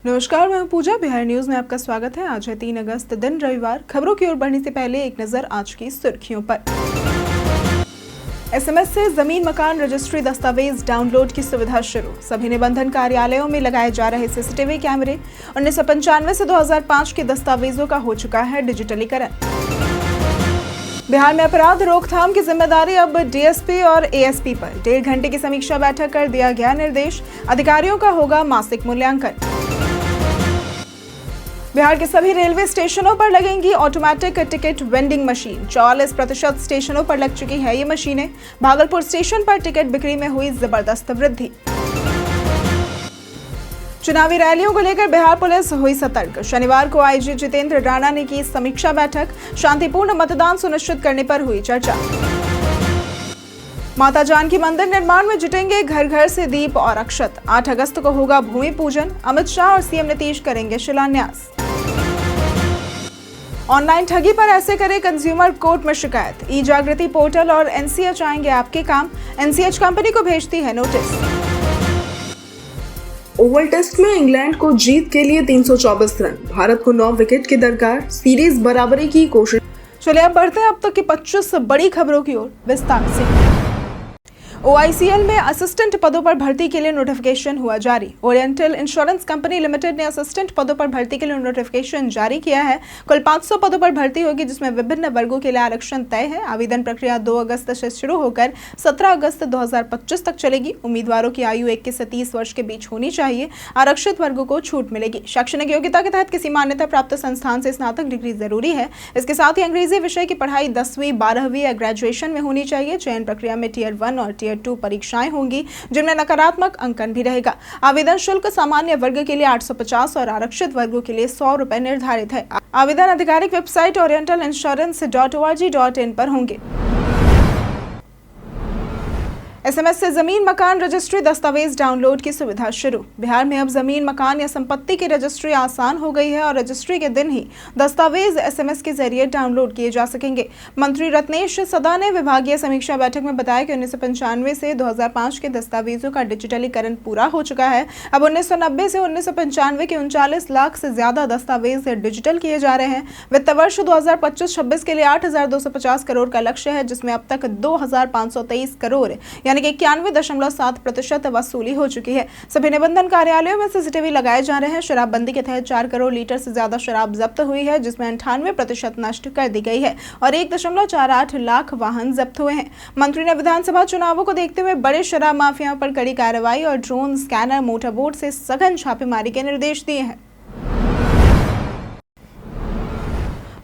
नमस्कार, मैं हूं पूजा। बिहार न्यूज में आपका स्वागत है। आज है 3 अगस्त, दिन रविवार। खबरों की ओर बढ़ने से पहले एक नजर आज की सुर्खियों पर। एसएमएस से जमीन मकान रजिस्ट्री दस्तावेज डाउनलोड की सुविधा शुरू। सभी निबंधन कार्यालयों में लगाए जा रहे सीसीटीवी कैमरे। 1995 से 2005 के दस्तावेजों का हो चुका है डिजिटलीकरण। बिहार में अपराध रोकथाम की जिम्मेदारी अब डीएसपी और एएसपी पर। 1.5 घंटे की समीक्षा बैठक कर दिया गया निर्देश। अधिकारियों का होगा मासिक मूल्यांकन। बिहार के सभी रेलवे स्टेशनों पर लगेंगी ऑटोमेटिक टिकट वेंडिंग मशीन। 44% स्टेशनों पर लग चुकी है ये मशीनें। भागलपुर स्टेशन पर टिकट बिक्री में हुई जबरदस्त वृद्धि। चुनावी रैलियों को लेकर बिहार पुलिस हुई सतर्क। शनिवार को आईजी जितेंद्र राणा ने की समीक्षा बैठक। शांतिपूर्ण मतदान सुनिश्चित करने पर हुई चर्चा। माता जानकी मंदिर निर्माण में जुटेंगे घर घर से दीप और अक्षत। 8 अगस्त को होगा भूमि पूजन। अमित शाह और सीएम नीतीश करेंगे शिलान्यास। ऑनलाइन ठगी पर ऐसे करे कंज्यूमर कोर्ट में शिकायत। ई जागृति पोर्टल और एनसीएच आएंगे आपके काम। एनसीएच कंपनी को भेजती है नोटिस। ओवल टेस्ट में इंग्लैंड को जीत के लिए 324 रन। भारत को 9 विकेट की दरकार। सीरीज बराबरी की कोशिश। चलिए अब बढ़ते हैं अब तक की 25 बड़ी खबरों की ओर विस्तार से। ओआईसीएल में असिस्टेंट पदों पर भर्ती के लिए नोटिफिकेशन हुआ जारी। ओरिएंटल इंश्योरेंस कंपनी लिमिटेड ने असिस्टेंट पदों पर भर्ती के लिए नोटिफिकेशन जारी किया है। कुल 500 पदों पर भर्ती होगी, जिसमें विभिन्न वर्गों के लिए आरक्षण तय है। आवेदन प्रक्रिया 2 अगस्त से शुरू होकर 17 अगस्त 2025 तक चलेगी। उम्मीदवारों की आयु 21 से 30 वर्ष के बीच होनी चाहिए। आरक्षित वर्गों को छूट मिलेगी। शैक्षणिक योग्यता के तहत किसी मान्यता प्राप्त संस्थान से स्नातक डिग्री जरूरी है। इसके साथ ही अंग्रेजी विषय की पढ़ाई 10वीं, 12वीं या ग्रेजुएशन में होनी चाहिए। चयन प्रक्रिया में टियर 1 और टियर 2 परीक्षाएं होंगी, जिनमें नकारात्मक अंकन भी रहेगा। आवेदन शुल्क सामान्य वर्ग के लिए 850 और आरक्षित वर्गों के लिए 100 रुपए निर्धारित है। आवेदन आधिकारिक वेबसाइट orientalinsurance.org.in पर होंगे। एसएमएस से जमीन मकान रजिस्ट्री दस्तावेज डाउनलोड की सुविधा शुरू। बिहार में अब जमीन मकान या संपत्ति की रजिस्ट्री आसान हो गई है और रजिस्ट्री के दिन ही दस्तावेज एसएमएस के जरिए डाउनलोड किए जा सकेंगे। मंत्री रत्नेश सदा ने विभागीय समीक्षा बैठक में बताया कि 1995 से 2005 के दस्तावेजों का डिजिटलीकरण पूरा हो चुका है। अब 1990 से 1995 के 39 लाख से ज्यादा दस्तावेज डिजिटल किए जा रहे हैं। वित्त वर्ष 2025-26 के लिए 8,250 करोड़ का लक्ष्य है, जिसमें अब तक 2,523 करोड़ यानी कि 91.7% वसूली हो चुकी है। सभी निबंधन कार्यालयों में सीसीटीवी लगाए जा रहे हैं। शराबबंदी के तहत 4 करोड़ लीटर से ज्यादा शराब जब्त हुई है, जिसमें 98% नष्ट कर दी गई है और 1.48 लाख वाहन जब्त हुए हैं। मंत्री ने विधानसभा चुनावों को देखते हुए बड़े शराब माफियाओं पर कड़ी कार्रवाई और ड्रोन, स्कैनर, मोटरबोट से सघन छापेमारी के निर्देश दिए हैं।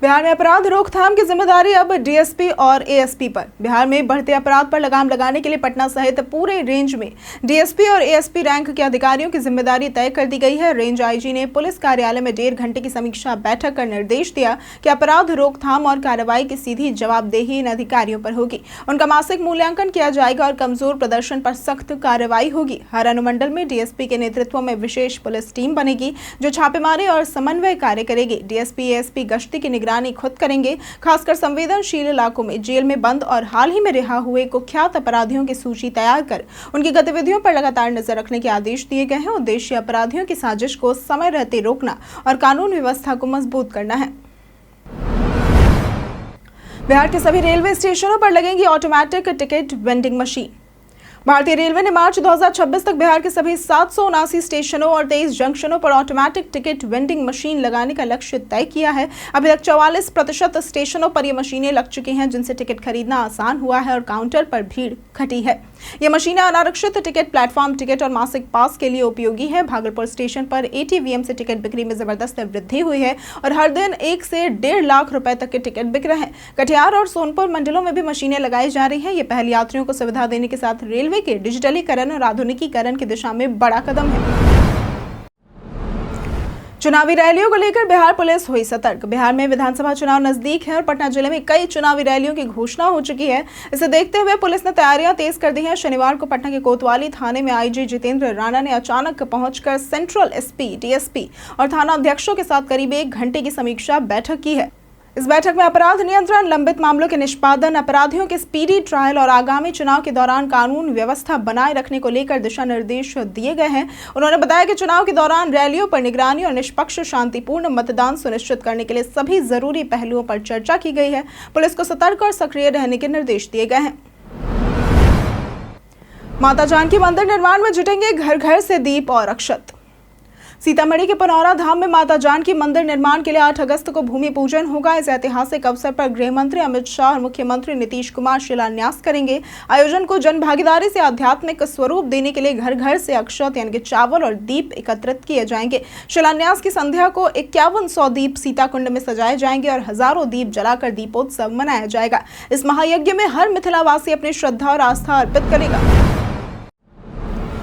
बिहार में अपराध रोकथाम की जिम्मेदारी अब डीएसपी और एएसपी पर। बिहार में बढ़ते अपराध पर लगाम लगाने के लिए पटना सहित पूरे रेंज में डीएसपी और एएसपी रैंक के अधिकारियों की जिम्मेदारी तय कर दी गई है। रेंज आईजी ने पुलिस कार्यालय में 1.5 घंटे की समीक्षा बैठक कर निर्देश दिया कि अपराध रोकथाम और कार्रवाई की सीधी जवाबदेही इन अधिकारियों पर होगी। उनका मासिक मूल्यांकन किया जाएगा और कमजोर प्रदर्शन पर सख्त कार्रवाई होगी। हर अनुमंडल में डीएसपी के नेतृत्व में विशेष पुलिस टीम बनेगी, जो छापेमारी और समन्वय कार्य करेगी। डीएसपी एएसपी गश्ती की निगरानी खुद करेंगे। खासकर संवेदनशील इलाकों में जेल में बंद और हाल ही में रिहा हुए कुख्यात अपराधियों की सूची तैयार कर उनकी गतिविधियों पर लगातार नजर रखने के आदेश दिए गए हैं। उद्देश्य अपराधियों की साजिश को समय रहते रोकना और कानून व्यवस्था को मजबूत करना है। बिहार के सभी रेलवे स्टेशनों पर लगेंगी ऑटोमेटिक टिकट वेंडिंग मशीन। भारतीय रेलवे ने मार्च 2026 तक बिहार के सभी 779 स्टेशनों और 23 जंक्शनों पर ऑटोमेटिक टिकट वेंडिंग मशीन लगाने का लक्ष्य तय किया है। अभी तक 44% स्टेशनों पर ये मशीनें लग चुकी हैं, जिनसे टिकट खरीदना आसान हुआ है और काउंटर पर भीड़ घटी है। ये मशीनें अनारक्षित टिकट, प्लेटफॉर्म टिकट और मासिक पास के लिए उपयोगी है। भागलपुर स्टेशन पर एटीवीएम से टिकट बिक्री में जबरदस्त वृद्धि हुई है और हर दिन 1 से 1.5 लाख रुपए तक के टिकट बिक रहे हैं। कटिहार और सोनपुर मंडलों में भी मशीनें लगाई जा रही हैं। ये पहल यात्रियों को सुविधा देने के साथ रेलवे के डिजिटलीकरण और आधुनिकीकरण की दिशा में बड़ा कदम है। चुनावी रैलियों को लेकर बिहार पुलिस हुई सतर्क। बिहार में विधानसभा चुनाव नजदीक है और पटना जिले में कई चुनावी रैलियों की घोषणा हो चुकी है। इसे देखते हुए पुलिस ने तैयारियां तेज कर दी हैं। शनिवार को पटना के कोतवाली थाने में आईजी जितेंद्र राणा ने अचानक पहुंचकर सेंट्रल एसपी, डीएसपी और थाना अध्यक्षों के साथ करीब 1 घंटे की समीक्षा बैठक की है। इस बैठक में अपराध नियंत्रण, लंबित मामलों के निष्पादन, अपराधियों के स्पीडी ट्रायल और आगामी चुनाव के दौरान कानून व्यवस्था बनाए रखने को लेकर दिशा निर्देश दिए गए हैं। उन्होंने बताया कि चुनाव के दौरान रैलियों पर निगरानी और निष्पक्ष शांतिपूर्ण मतदान सुनिश्चित करने के लिए सभी जरूरी पहलुओं पर चर्चा की गई है। पुलिस को सतर्क और सक्रिय रहने के निर्देश दिए गए हैं। माता जानकी मंदिर निर्माण में जुटेंगे घर घर से दीप और अक्षत। सीतामढ़ी के पनौरा धाम में माता जानकी मंदिर निर्माण के लिए 8 अगस्त को भूमि पूजन होगा। इस ऐतिहासिक अवसर पर गृह मंत्री अमित शाह और मुख्यमंत्री नीतीश कुमार शिलान्यास करेंगे। आयोजन को जन भागीदारी से आध्यात्मिक स्वरूप देने के लिए घर घर से अक्षत यानी कि चावल और दीप एकत्रित किए जाएंगे। शिलान्यास की संध्या को 5100 दीप सीताकुंड में सजाए जाएंगे और हजारों दीप जलाकर दीपोत्सव मनाया जाएगा। इस महायज्ञ में हर मिथिलावासी अपनी श्रद्धा और आस्था अर्पित करेगा।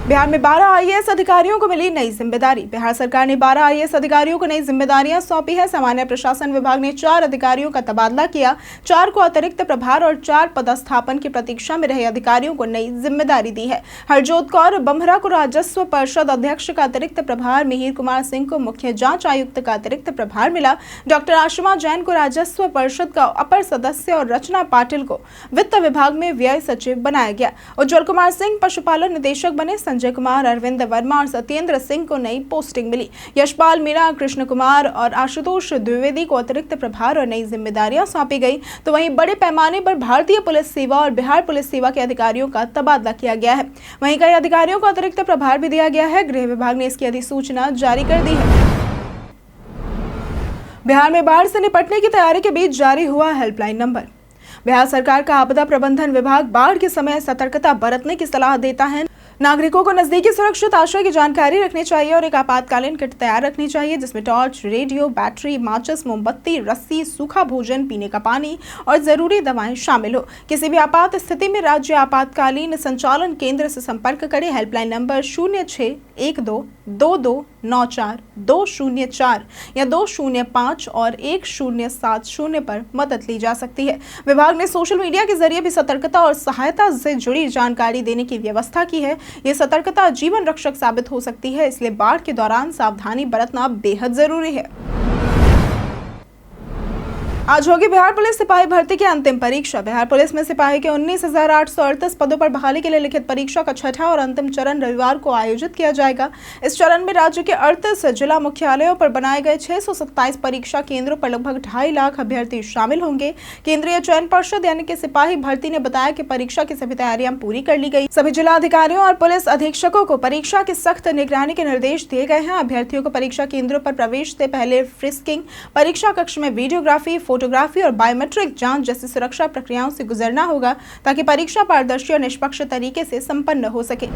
बिहार में 12 आईएएस अधिकारियों को मिली नई जिम्मेदारी। बिहार सरकार ने 12 आईएएस अधिकारियों को नई जिम्मेदारियां सौंपी है। सामान्य प्रशासन विभाग ने 4 अधिकारियों का तबादला किया। 4 को अतिरिक्त प्रभार और 4 पदस्थापन की प्रतीक्षा में रहे अधिकारियों को नई जिम्मेदारी दी है। हरजोत कौर बम्हरा को राजस्व परिषद अध्यक्ष का अतिरिक्त प्रभार, मिहिर कुमार सिंह को मुख्य जांच आयुक्त का अतिरिक्त प्रभार मिला। डॉक्टर आशिमा जैन को राजस्व परिषद का अपर सदस्य और रचना पाटिल को वित्त विभाग में व्यय सचिव बनाया गया। उज्ज्वल कुमार सिंह पशुपालन निदेशक बने। संजय कुमार, अरविंद वर्मा और सत्येंद्र सिंह को नई पोस्टिंग मिली। यशपाल मीणा, कृष्ण कुमार और आशुतोष द्विवेदी को अतिरिक्त प्रभार और नई जिम्मेदारियां सौंपी गई। तो वहीं बड़े पैमाने पर भारतीय पुलिस सेवा और बिहार पुलिस सेवा के अधिकारियों का तबादला किया गया है। वहीं कई अधिकारियों को अतिरिक्त प्रभार भी दिया गया है। गृह विभाग ने इसकी अधिसूचना जारी कर दी है। बिहार में बाढ़ से निपटने की तैयारी के बीच जारी हुआ हेल्पलाइन नंबर। बिहार सरकार का आपदा प्रबंधन विभाग बाढ़ के समय सतर्कता बरतने की सलाह देता है। नागरिकों को नजदीकी सुरक्षित आश्रय की जानकारी रखनी चाहिए और एक आपातकालीन किट तैयार रखनी चाहिए, जिसमें टॉर्च, रेडियो, बैटरी, माचिस, मोमबत्ती, रस्सी, सूखा भोजन, पीने का पानी और जरूरी दवाएं शामिल हो। किसी भी आपात स्थिति में राज्य आपातकालीन संचालन केंद्र से संपर्क करें। हेल्पलाइन नंबर 0612-2294-204 या 205 और 1070 पर मदद ली जा सकती है। विभाग ने सोशल मीडिया के जरिए भी सतर्कता और सहायता से जुड़ी जानकारी देने की व्यवस्था की है। ये सतर्कता जीवन रक्षक साबित हो सकती है, इसलिए बाढ़ के दौरान सावधानी बरतना बेहद जरूरी है। आज होगी बिहार पुलिस सिपाही भर्ती की अंतिम परीक्षा। बिहार पुलिस में सिपाही के 19,838 पदों पर बहाली के लिए लिखित परीक्षा का छठा और अंतिम चरण रविवार को आयोजित किया जाएगा। इस चरण में राज्य के 38 जिला मुख्यालयों पर बनाए गए 627 परीक्षा केंद्रों पर लगभग 2.5 लाख अभ्यर्थी शामिल होंगे। केंद्रीय चयन परिषद यानी कि सिपाही भर्ती ने बताया कि परीक्षा की सभी तैयारियां पूरी कर ली गई। सभी जिला अधिकारियों और पुलिस अधीक्षकों को परीक्षा की सख्त निगरानी के निर्देश दिए गए हैं। अभ्यर्थियों को परीक्षा केंद्रों पर प्रवेश से पहले फ्रिस्किंग, परीक्षा कक्ष में वीडियोग्राफी, फोटोग्राफी और बायोमेट्रिक जांच जैसी सुरक्षा प्रक्रियाओं से गुजरना होगा, ताकि परीक्षा पारदर्शी और निष्पक्ष तरीके से संपन्न हो सके।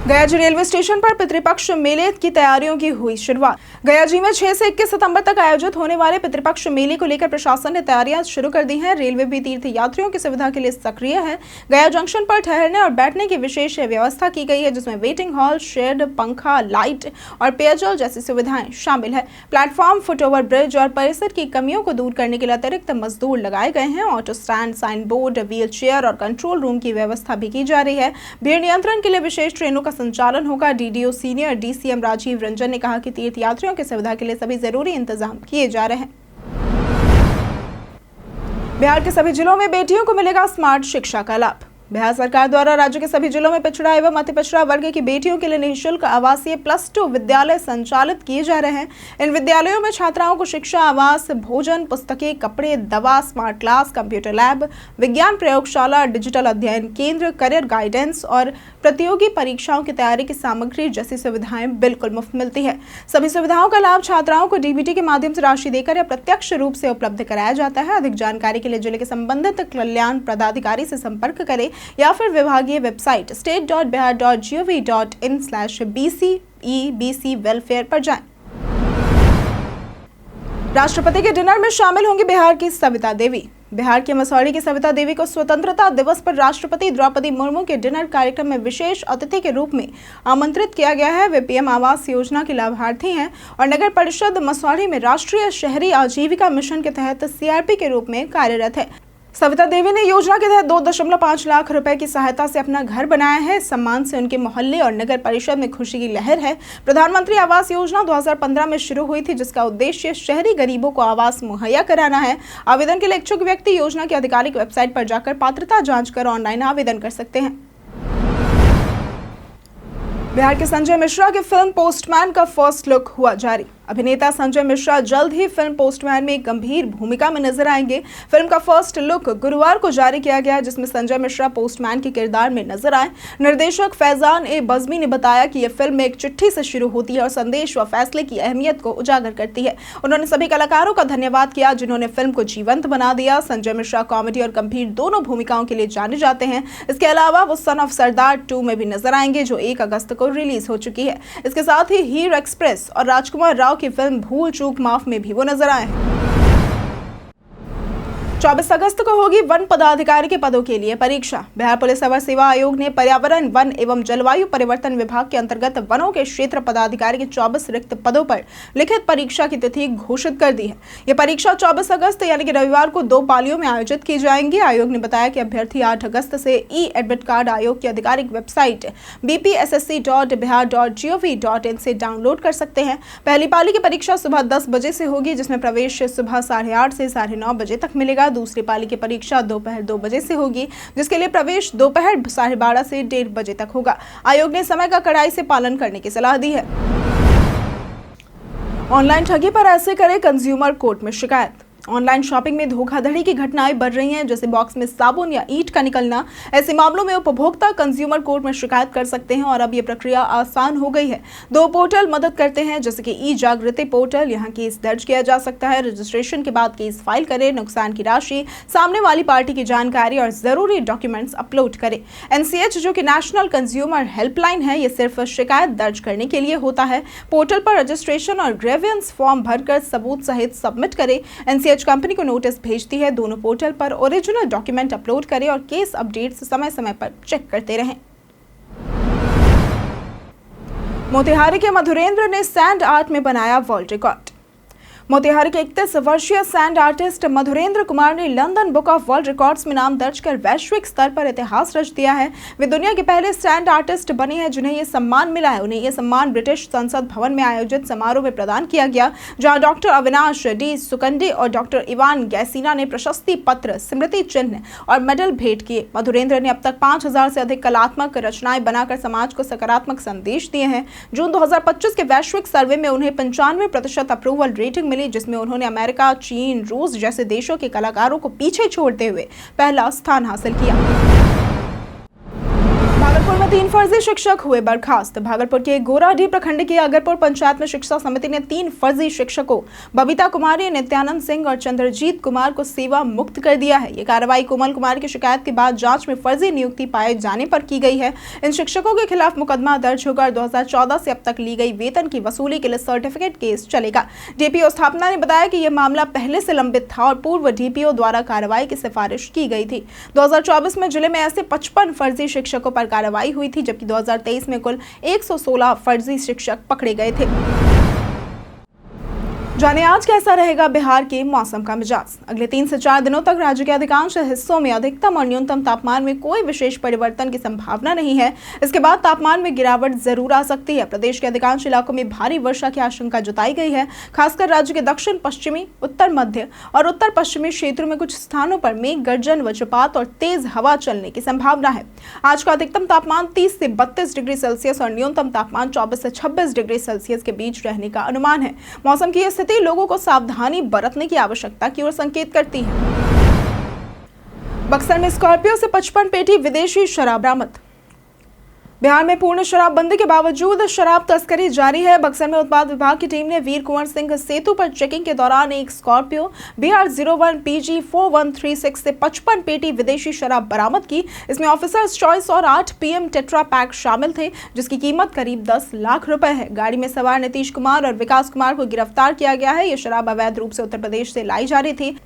गयाजी रेलवे स्टेशन पर पितृपक्ष मेले की तैयारियों की हुई शुरुआत। गयाजी में 6 से 21 सितंबर तक आयोजित होने वाले पितृपक्ष मेले को लेकर प्रशासन ने तैयारियां शुरू कर दी हैं। रेलवे भी तीर्थ यात्रियों की सुविधा के लिए सक्रिय है। गया जंक्शन पर ठहरने और बैठने की विशेष व्यवस्था की गई है, जिसमें वेटिंग हॉल, शेड, पंखा, लाइट और पेयजल जैसी सुविधाएं शामिल है। प्लेटफॉर्म, फुटओवर ब्रिज और परिसर की कमियों को दूर करने के लिए अतिरिक्त मजदूर लगाए गए हैं। Auto stand, signboard, wheelchair और कंट्रोल रूम की व्यवस्था भी की जा रही है। भीड़ नियंत्रण के लिए विशेष ट्रेनों का संचालन होगा। DDO senior DCM Rajiv Ranjan ने कहा कि तीर्थ यात्रियों की सुविधा के लिए सभी जरूरी इंतजाम किए जा रहे हैं। बिहार के सभी जिलों में बेटियों को मिलेगा स्मार्ट शिक्षा का लाभ। बिहार सरकार द्वारा राज्य के सभी जिलों में पिछड़ा एवं अति पिछड़ा वर्ग की बेटियों के लिए निःशुल्क आवासीय +2 विद्यालय संचालित किए जा रहे हैं। इन विद्यालयों में छात्राओं को शिक्षा, आवास, भोजन, पुस्तकें, कपड़े, दवा, स्मार्ट क्लास, कंप्यूटर लैब, विज्ञान प्रयोगशाला, डिजिटल अध्ययन केंद्र, करियर गाइडेंस और प्रतियोगी परीक्षाओं की तैयारी की सामग्री जैसी सुविधाएं बिल्कुल मुफ्त मिलती है। सभी सुविधाओं का लाभ छात्राओं को डीबीटी के माध्यम से राशि देकर या प्रत्यक्ष रूप से उपलब्ध कराया जाता है। अधिक जानकारी के लिए जिले के संबंधित कल्याण पदाधिकारी से संपर्क करें या फिर विभागीय वेबसाइट state.bihar.gov.in/BCEBC वेलफेयर पर जाएं। राष्ट्रपति के डिनर में शामिल होंगी बिहार की सविता देवी। बिहार के मसौढ़ी की सविता देवी को स्वतंत्रता दिवस पर राष्ट्रपति द्रौपदी मुर्मू के डिनर कार्यक्रम में विशेष अतिथि के रूप में आमंत्रित किया गया है। वे पीएम आवास योजना की लाभार्थी हैं और नगर परिषद मसौढ़ी में राष्ट्रीय शहरी आजीविका मिशन के तहत सीआरपी के रूप में कार्यरत है। सविता देवी ने योजना के तहत 2.5 लाख रुपए की सहायता से अपना घर बनाया है। इस सम्मान से उनके मोहल्ले और नगर परिषद में खुशी की लहर है। प्रधानमंत्री आवास योजना 2015 में शुरू हुई थी, जिसका उद्देश्य शहरी गरीबों को आवास मुहैया कराना है। आवेदन के लिए इच्छुक व्यक्ति योजना की आधिकारिक वेबसाइट पर जाकर पात्रता जांच कर ऑनलाइन आवेदन कर सकते हैं। बिहार के संजय मिश्रा की फिल्म पोस्टमैन का फर्स्ट लुक हुआ जारी। अभिनेता संजय मिश्रा जल्द ही फिल्म पोस्टमैन में एक गंभीर भूमिका में नजर आएंगे। फिल्म का फर्स्ट लुक गुरुवार को जारी किया गया, जिसमें संजय मिश्रा पोस्टमैन के किरदार में नजर आए। निर्देशक फैजान ए बज़मी ने बताया कि यह फिल्म एक चिट्ठी से शुरू होती है और संदेश व फैसले की अहमियत को उजागर करती है। उन्होंने सभी कलाकारों का धन्यवाद किया जिन्होंने फिल्म को जीवंत बना दिया। संजय मिश्रा कॉमेडी और गंभीर दोनों भूमिकाओं के लिए जाने जाते हैं। इसके अलावा वो सन ऑफ सरदार 2 में भी नजर आएंगे, जो 1 अगस्त को रिलीज हो चुकी है। इसके साथ ही हीर एक्सप्रेस और राजकुमार राव की फिल्म भूल चूक माफ में भी वो नजर आए हैं। 24 अगस्त को होगी वन पदाधिकारी के पदों के लिए परीक्षा। बिहार पुलिस अवर सेवा आयोग ने पर्यावरण, वन एवं जलवायु परिवर्तन विभाग के अंतर्गत वनों के क्षेत्र पदाधिकारी के 24 रिक्त पदों पर लिखित परीक्षा की तिथि घोषित कर दी है। यह परीक्षा 24 अगस्त यानी कि रविवार को 2 पालियों में आयोजित की जाएंगी। आयोग ने बताया कि अभ्यर्थी 8 अगस्त से ई एडमिट कार्ड आयोग की आधिकारिक वेबसाइट bpssc.bihar.gov.in से डाउनलोड कर सकते हैं। पहली पाली की परीक्षा सुबह 10 बजे से होगी, जिसमें प्रवेश सुबह 8:30 से 9:30 बजे तक मिलेगा। दूसरी पाली की परीक्षा दोपहर 2 बजे से होगी, जिसके लिए प्रवेश दोपहर 12:30 से 1:30 बजे तक होगा। आयोग ने समय का कड़ाई से पालन करने की सलाह दी है। ऑनलाइन ठगी पर ऐसे करे कंज्यूमर कोर्ट में शिकायत। ऑनलाइन शॉपिंग में धोखाधड़ी की घटनाएं बढ़ रही हैं, जैसे बॉक्स में साबुन या ईंट का निकलना। ऐसे मामलों में उपभोक्ता कंज्यूमर कोर्ट में शिकायत कर सकते हैं और अब ये प्रक्रिया आसान हो गई है। 2 पोर्टल मदद करते हैं, जैसे कि ई जागृति पोर्टल। यहाँ केस दर्ज किया जा सकता है। रजिस्ट्रेशन के बाद केस फाइल करें, नुकसान की राशि, सामने वाली पार्टी की जानकारी और जरूरी डॉक्यूमेंट्स अपलोड करें। NCH जो कि नेशनल कंज्यूमर हेल्पलाइन है, ये सिर्फ शिकायत दर्ज करने के लिए होता है। पोर्टल पर रजिस्ट्रेशन और ग्रेवियंस फॉर्म भरकर सबूत सहित सबमिट करें। NCH कंपनी को नोटिस भेजती है। दोनों पोर्टल पर ओरिजिनल डॉक्यूमेंट अपलोड करें और केस अपडेट्स समय समय पर चेक करते रहें। मोतिहारी के मधुरेंद्र ने सैंड आर्ट में बनाया वर्ल्ड रिकॉर्ड। मोतिहारी के 31 वर्षीय सैंड आर्टिस्ट मधुरेंद्र कुमार ने London book of world records में नाम दर्ज कर वैश्विक स्तर पर इतिहास रच दिया है। वे दुनिया के पहले सैंड आर्टिस्ट बने हैं जिन्हें यह सम्मान मिला है। उन्हें यह सम्मान ब्रिटिश संसद भवन में आयोजित समारोह में प्रदान किया गया, जहां डॉक्टर अविनाश डी सुकंडे और डॉक्टर इवान गैसीना ने प्रशस्ति पत्र, स्मृति चिन्ह और मेडल भेंट किए। मधुरेंद्र ने अब तक 5000 से अधिक कलात्मक रचनाएं बनाकर समाज को सकारात्मक संदेश दिए हैं। जून 2025 के वैश्विक सर्वे में उन्हें 95% अप्रूवल रेटिंग मिली, जिसमें उन्होंने अमेरिका, चीन, रूस जैसे देशों के कलाकारों को पीछे छोड़ते हुए पहला स्थान हासिल किया। भागलपुर में 3 फर्जी शिक्षक हुए बर्खास्त। भागलपुर के गोराडीह प्रखंड की अगरपुर पंचायत में शिक्षा समिति ने 3 फर्जी शिक्षकों बबीता कुमारी, नित्यानंद सिंह और चंद्रजीत कुमार को सेवा मुक्त कर दिया है। ये कार्रवाई कोमल कुमार की शिकायत के बाद जांच में फर्जी नियुक्ति पाए जाने पर की गई है। इन शिक्षकों के खिलाफ मुकदमा दर्ज होकर 2014 से अब तक ली गई वेतन की वसूली के लिए सर्टिफिकेट केस चलेगा। डीपीओ स्थापना ने बताया कि यह मामला पहले से लंबित था और पूर्व डीपीओ द्वारा कार्रवाई की सिफारिश की गई थी। 2024 में जिले में ऐसे 55 फर्जी शिक्षकों पर कार्रवाई हुई थी, जबकि 2023 में कुल 116 फर्जी शिक्षक पकड़े गए थे। जाने आज कैसा रहेगा बिहार के मौसम का मिजाज। अगले 3 से 4 दिनों तक राज्य के अधिकांश हिस्सों में अधिकतम और न्यूनतम तापमान में कोई विशेष परिवर्तन की संभावना नहीं है। इसके बाद तापमान में गिरावट जरूर आ सकती है। प्रदेश के अधिकांश इलाकों में भारी वर्षा की आशंका जताई गई है। खासकर राज्य के दक्षिण पश्चिमी, उत्तर मध्य और उत्तर पश्चिमी क्षेत्रों में कुछ स्थानों पर मेघ गर्जन, वज्रपात और तेज हवा चलने की संभावना है। आज का अधिकतम तापमान 30 से 32 डिग्री सेल्सियस और न्यूनतम तापमान 24 से 26 डिग्री सेल्सियस के बीच रहने का अनुमान है। मौसम की स्थिति लोगों को सावधानी बरतने की आवश्यकता की ओर संकेत करती है। बक्सर में स्कॉर्पियो से 55 पेटी विदेशी शराब बरामद। बिहार में पूर्ण शराबबंदी के बावजूद शराब तस्करी जारी है। बक्सर में उत्पाद विभाग की टीम ने वीर कुंवर सिंह सेतु पर चेकिंग के दौरान एक स्कॉर्पियो BR01 PG 4136 से 55 पेटी विदेशी शराब बरामद की। इसमें ऑफिसर्स चॉइस और 8 PM टेट्रा पैक शामिल थे, जिसकी कीमत करीब 10 लाख रुपए है। गाड़ी में सवार नीतीश कुमार और विकास कुमार को गिरफ्तार किया गया है। यह शराब अवैध रूप से उत्तर प्रदेश से लाई जा रही थी।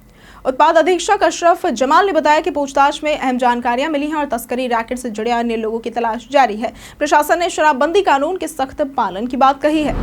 उत्पाद अधीक्षक अशरफ जमाल ने बताया कि पूछताछ में अहम जानकारियां मिली हैं और तस्करी रैकेट से जुड़े अन्य लोगों की तलाश जारी है। प्रशासन ने शराबबंदी कानून के सख्त पालन की बात कही है।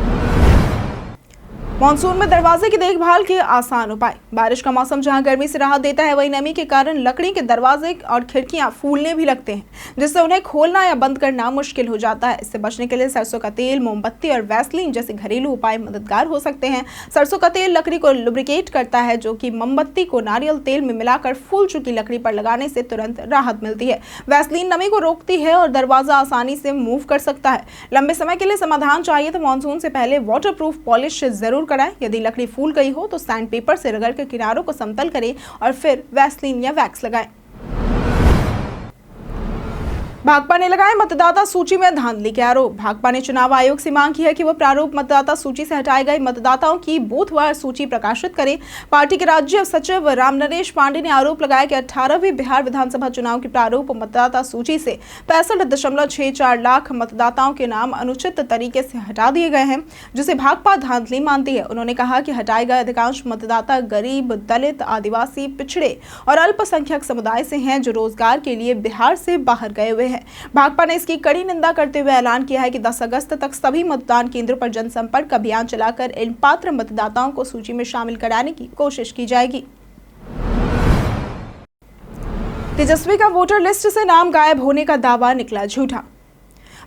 मानसून में दरवाजे की देखभाल के आसान उपाय। बारिश का मौसम जहां गर्मी से राहत देता है, वहीं नमी के कारण लकड़ी के दरवाजे और खिड़कियां फूलने भी लगते हैं, जिससे उन्हें खोलना या बंद करना मुश्किल हो जाता है। इससे बचने के लिए सरसों का तेल, मोमबत्ती और वैसलीन जैसे घरेलू उपाय मददगार हो सकते हैं। सरसों का तेल लकड़ी को लुब्रिकेट करता है, जो कि मोमबत्ती को नारियल तेल में मिलाकर फूल चुकी लकड़ी पर लगाने से तुरंत राहत मिलती है। वैसलीन नमी को रोकती है और दरवाजा आसानी से मूव कर सकता है। लंबे समय के लिए समाधान चाहिए तो मानसून से पहले वाटरप्रूफ पॉलिश जरूर कराएं। यदि लकड़ी फूल गई हो तो सैंड पेपर से रगड़कर किनारों को समतल करें और फिर वैसलीन या वैक्स लगाएं। भाकपा ने लगाए मतदाता सूची में धांधली के आरोप। भाकपा ने चुनाव आयोग से मांग की है कि वह प्रारूप मतदाता सूची से हटाए गए मतदाताओं की बूथवार सूची प्रकाशित करे। पार्टी के राज्य सचिव रामनरेश पांडे ने आरोप लगाया कि 18वीं बिहार विधानसभा चुनाव की प्रारूप मतदाता सूची से 65.64 लाख मतदाताओं के नाम अनुचित तरीके से हटा दिए गए हैं, जिसे भाकपा धांधली मानती है। उन्होंने कहा कि हटाए गए अधिकांश मतदाता गरीब, दलित, आदिवासी, पिछड़े और अल्पसंख्यक समुदाय से हैं, जो रोजगार के लिए बिहार से बाहर गए हुए हैं। भाकपा ने इसकी कड़ी निंदा करते हुए ऐलान किया है कि 10 अगस्त तक सभी मतदान केंद्रों पर जनसंपर्क अभियान चलाकर इन पात्र मतदाताओं को सूची में शामिल कराने की कोशिश की जाएगी। तेजस्वी का वोटर लिस्ट से नाम गायब होने का दावा निकला झूठा।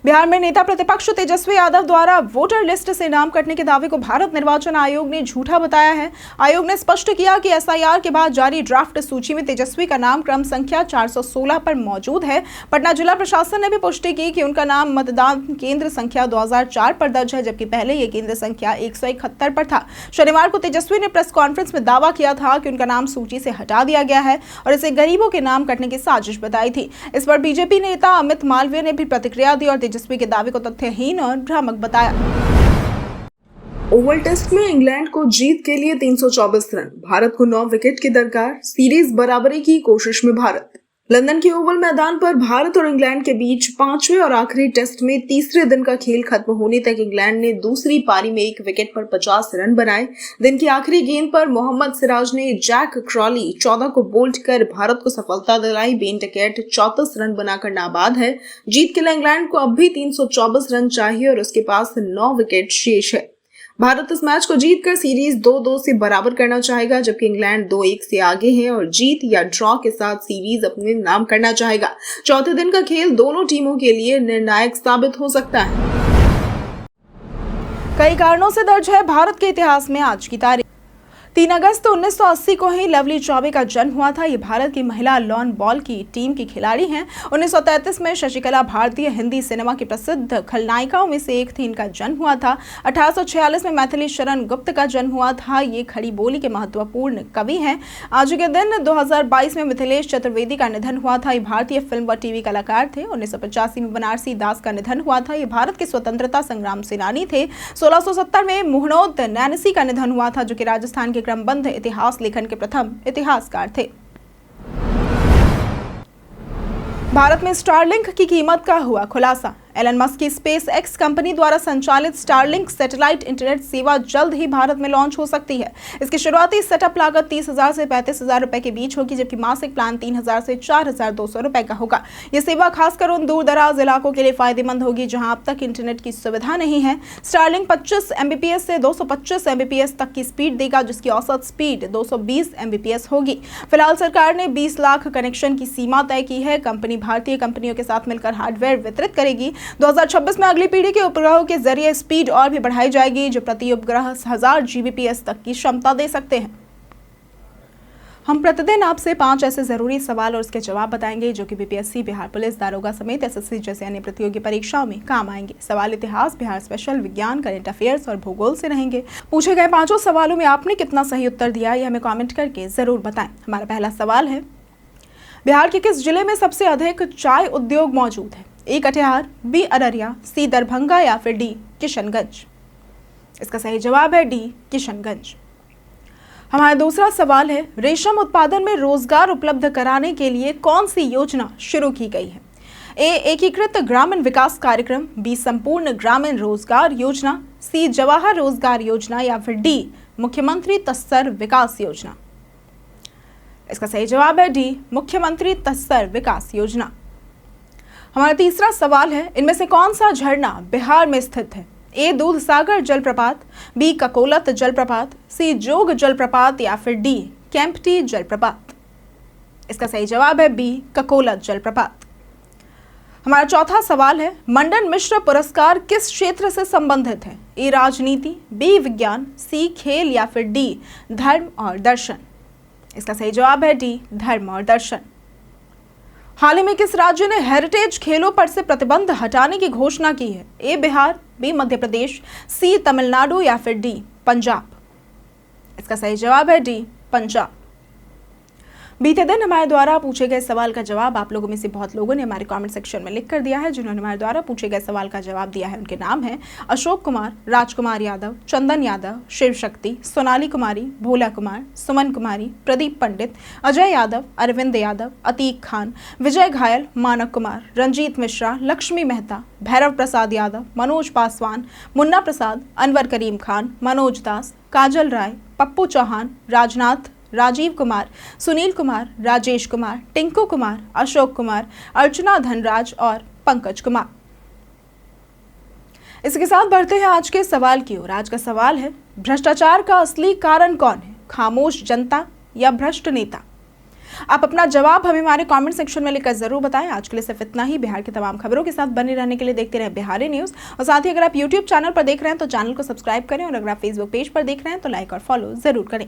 बिहार में नेता प्रतिपक्ष तेजस्वी यादव द्वारा वोटर लिस्ट से नाम कटने के दावे को भारत निर्वाचन आयोग ने झूठा बताया है। आयोग ने स्पष्ट किया कि एसआईआर के बाद जारी ड्राफ्ट सूची में तेजस्वी का नाम क्रम संख्या 416 पर मौजूद है। पटना जिला प्रशासन ने भी पुष्टि की कि उनका नाम मतदान केंद्र संख्या 2004 पर दर्ज है, जबकि पहले ये केंद्र संख्या 171 पर था। शनिवार को तेजस्वी ने प्रेस कॉन्फ्रेंस में दावा किया था कि उनका नाम सूची से हटा दिया गया है और इसे गरीबों के नाम कटने की साजिश बताई थी। इस पर बीजेपी नेता अमित मालवीय ने भी प्रतिक्रिया दी और तेजस्वी के दावे को तथ्यहीन और भ्रामक बताया। ओवल टेस्ट में इंग्लैंड को जीत के लिए 324 रन, भारत को 9 विकेट की दरकार, सीरीज बराबरी की कोशिश में भारत। लंदन के ओवल मैदान पर भारत और इंग्लैंड के बीच 5वें और आखिरी टेस्ट में तीसरे दिन का खेल खत्म होने तक इंग्लैंड ने दूसरी पारी में 1 विकेट पर 50 रन बनाए। दिन की आखिरी गेंद पर मोहम्मद सिराज ने जैक क्रॉली 14 को बोल्ड कर भारत को सफलता दिलाई। बेन टिकैट 34 रन बनाकर नाबाद है। जीत के लिए इंग्लैंड को अब भी 324 रन चाहिए और उसके पास 9 विकेट शेष है। भारत इस मैच को जीतकर सीरीज 2-2 से बराबर करना चाहेगा, जबकि इंग्लैंड 2-1 से आगे है और जीत या ड्रॉ के साथ सीरीज अपने नाम करना चाहेगा। चौथे दिन का खेल दोनों टीमों के लिए निर्णायक साबित हो सकता है। कई कारणों से दर्ज है भारत के इतिहास में आज की तारीख। 3 अगस्त 1980 को ही लवली चौबे का जन्म हुआ था। ये भारत की महिला लॉन बॉल की टीम की खिलाड़ी हैं। 1933 में शशिकला भारतीय हिंदी सिनेमा की प्रसिद्ध खलनायिकाओं में से एक थी। इनका जन्म हुआ था। 1846 में मैथिली शरण गुप्त का जन्म हुआ था। ये खड़ी बोली के महत्वपूर्ण कवि हैं। आज के दिन 2022 में मिथिलेश चतुर्वेदी का निधन हुआ था। ये भारतीय फिल्म व टीवी कलाकार थे। 1985 में बनारसी दास का निधन हुआ था। ये भारत के स्वतंत्रता संग्राम सेनानी थे। 1670 में मुहनोद नैनसी का निधन हुआ था, जो कि राजस्थान के क्रमबद्ध इतिहास लेखन के प्रथम इतिहासकार थे। भारत में स्टारलिंक की कीमत का हुआ खुलासा। एलन मस्क की स्पेस एक्स कंपनी द्वारा संचालित स्टारलिंक सैटेलाइट इंटरनेट सेवा जल्द ही भारत में लॉन्च हो सकती है। इसकी शुरुआती सेटअप लागत 30,000 से 35,000 रुपए के बीच होगी, जबकि मासिक प्लान 3,000 से 4,200 रुपए का होगा। यह सेवा खासकर उन दूर दराज इलाकों के लिए फायदेमंद होगी जहां अब तक इंटरनेट की सुविधा नहीं है। स्टारलिंक 25 Mbps से 225 Mbps तक की स्पीड देगा, जिसकी औसत स्पीड 220 Mbps होगी। फिलहाल सरकार ने 20 लाख कनेक्शन की सीमा तय की है। कंपनी भारतीय कंपनियों के साथ मिलकर हार्डवेयर वितरित करेगी। 2026 में अगली पीढ़ी के उपग्रहों के जरिए स्पीड और भी बढ़ाई जाएगी, जो प्रति उपग्रह 1000 Gbps तक की क्षमता दे सकते हैं। हम प्रतिदिन आपसे 5 ऐसे जरूरी सवाल और उसके जवाब बताएंगे जो कि बीपीएससी, बिहार पुलिस, दारोगा समेत एसएससी जैसे अन्य प्रतियोगी परीक्षाओं में काम आएंगे। सवाल इतिहास, बिहार स्पेशल, विज्ञान, करंट अफेयर्स और भूगोल से रहेंगे। पूछे गए 5 सवालों में आपने कितना सही उत्तर दिया, ये हमें कॉमेंट करके जरूर बताएं। हमारा पहला सवाल है, बिहार के किस जिले में सबसे अधिक चाय उद्योग मौजूद है? ए कटिहार, बी अररिया, सी दरभंगा या फिर डी किशनगंज? इसका सही जवाब है डी किशनगंज। हमारा दूसरा सवाल है, रेशम उत्पादन में रोजगार उपलब्ध कराने के लिए कौन सी योजना शुरू की गई है? ए एकीकृत ग्रामीण विकास कार्यक्रम, बी संपूर्ण ग्रामीण रोजगार योजना, सी जवाहर रोजगार योजना या फिर डी मुख्यमंत्री तस्सर विकास योजना? इसका सही जवाब है डी मुख्यमंत्री तस्सर विकास योजना। हमारा तीसरा सवाल है, इनमें से कौन सा झरना बिहार में स्थित है? ए दूधसागर जलप्रपात, बी ककोलत जलप्रपात, सी जोग जलप्रपात या फिर डी केम्प्टी जलप्रपात। इसका सही जवाब है बी ककोलत जलप्रपात। हमारा चौथा सवाल है, मंडन मिश्र पुरस्कार किस क्षेत्र से संबंधित है? ए राजनीति, बी विज्ञान, सी खेल या फिर डी धर्म और दर्शन। इसका सही जवाब है डी धर्म और दर्शन। हाल ही में किस राज्य ने हेरिटेज खेलों पर से प्रतिबंध हटाने की घोषणा की है? ए बिहार, बी मध्य प्रदेश, सी तमिलनाडु या फिर डी पंजाब। इसका सही जवाब है डी पंजाब। बीते दिन हमारे द्वारा पूछे गए सवाल का जवाब आप लोगों में से बहुत लोगों ने हमारे कमेंट सेक्शन में लिख कर दिया है। जिन्होंने हमारे द्वारा पूछे गए सवाल का जवाब दिया है उनके नाम हैं अशोक कुमार, राजकुमार यादव, चंदन यादव, शिव शक्ति, सोनाली कुमारी, भोला कुमार, सुमन कुमारी, प्रदीप पंडित, अजय यादव, अरविंद यादव, अतीक खान, विजय घायल, मानक कुमार, रंजीत मिश्रा, लक्ष्मी मेहता, भैरव प्रसाद यादव, मनोज पासवान, मुन्ना प्रसाद, अनवर करीम खान, मनोज दास, काजल राय, पप्पू चौहान, राजनाथ, राजीव कुमार, सुनील कुमार, राजेश कुमार, टिंकू कुमार, अशोक कुमार, अर्चना धनराज और पंकज कुमार। इसके साथ बढ़ते हैं आज के सवाल की ओर। आज का सवाल है, भ्रष्टाचार का असली कारण कौन है? खामोश जनता या भ्रष्ट नेता? आप अपना जवाब हमें हमारे कमेंट सेक्शन में लिखकर जरूर बताएं। आज के लिए सिर्फ इतना ही। बिहार की तमाम खबरों के साथ बने रहने के लिए देखते रहें बिहारी न्यूज़। और साथ ही अगर आप यूट्यूब चैनल पर देख रहे हैं तो चैनल को सब्सक्राइब करें, और अगर आप फेसबुक पेज पर देख रहे हैं तो लाइक और फॉलो जरूर करें।